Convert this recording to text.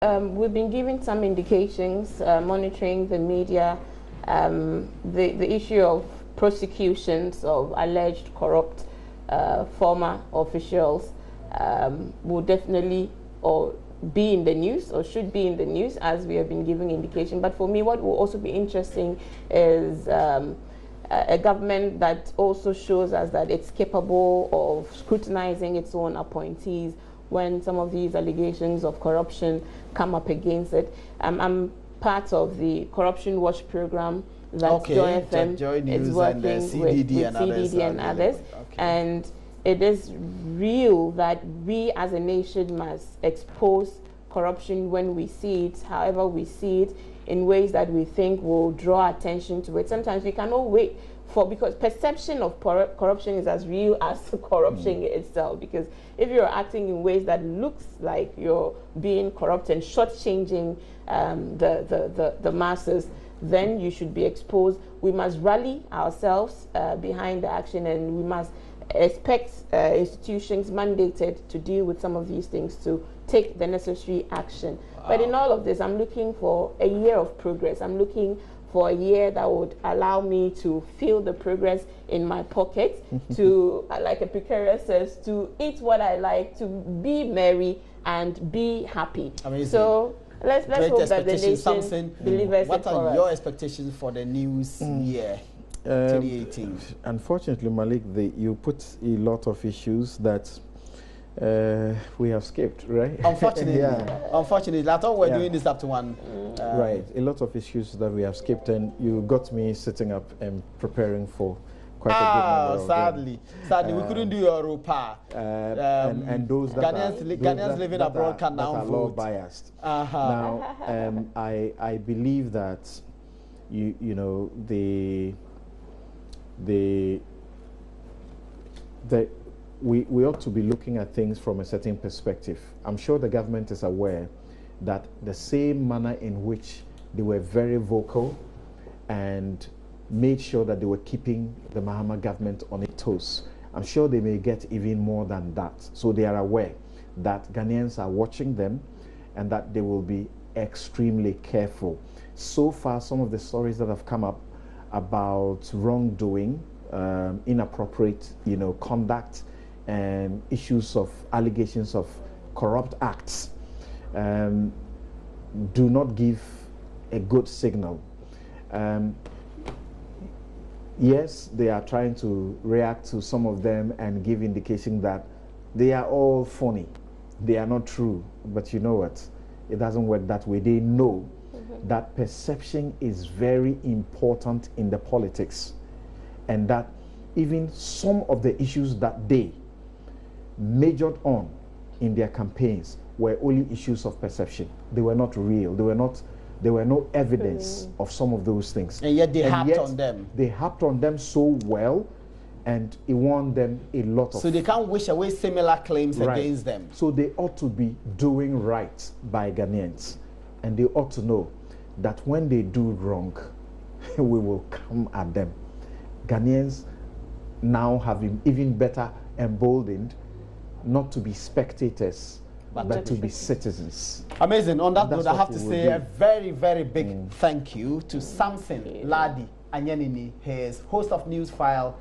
We've been giving some indications, monitoring the media, the issue of prosecutions of alleged corrupt former officials will definitely be in the news, or should be in the news, as we have been giving indication. But for me, what will also be interesting is a government that also shows us that it's capable of scrutinizing its own appointees when some of these allegations of corruption come up against it. I'm part of the Corruption Watch program that Joy FM is working with CDD and others. And it is real that we as a nation must expose corruption when we see it, however we see it, in ways that we think will draw attention to it. Sometimes we cannot wait for, because perception of corruption is as real as corruption itself. Because if you're acting in ways that looks like you're being corrupt and shortchanging the masses, then you should be exposed. We must rally ourselves behind the action, and we must expect institutions mandated to deal with some of these things to take the necessary action. But in all of this, I'm looking for a year of progress. I'm looking for a year that would allow me to feel the progress in my pocket, to, like a precarious says, to eat what I like, to be merry and be happy. Amazing. So let's hope that the nation delivers. What are your expectations for the news year 2018? Unfortunately, Malik, you put a lot of issues that we have skipped, right? Unfortunately, unfortunately, I thought we were doing this up to one. Right, a lot of issues that we have skipped, and you got me sitting up and preparing for quite a good number sadly, we couldn't do your Europa. And those that Ghanaians living abroad can now vote. Biased. Now, I believe that you know we ought to be looking at things from a certain perspective. I'm sure the government is aware that the same manner in which they were very vocal and made sure that they were keeping the Mahama government on its toes, I'm sure they may get even more than that. So they are aware that Ghanaians are watching them and that they will be extremely careful. So far, some of the stories that have come up about wrongdoing, inappropriate, conduct, and issues of allegations of corrupt acts do not give a good signal. Yes, they are trying to react to some of them and give indication that they are all phony. They are not true. But you know what? It doesn't work that way. They know that perception is very important in the politics, and that even some of the issues that they majored on in their campaigns were only issues of perception. They were not real. There were no evidence of some of those things. And yet they harped on them. They harped on them so well, and it won them a lot of... So they can't wish away similar claims against them. So they ought to be doing right by Ghanaians, and they ought to know that when they do wrong, we will come at them. Ghanaians now have been even better emboldened not to be spectators, but to be citizens. Amazing. On that note, I have to say a very, very big thank you to Samson Ladi Anyanini. He is host of News File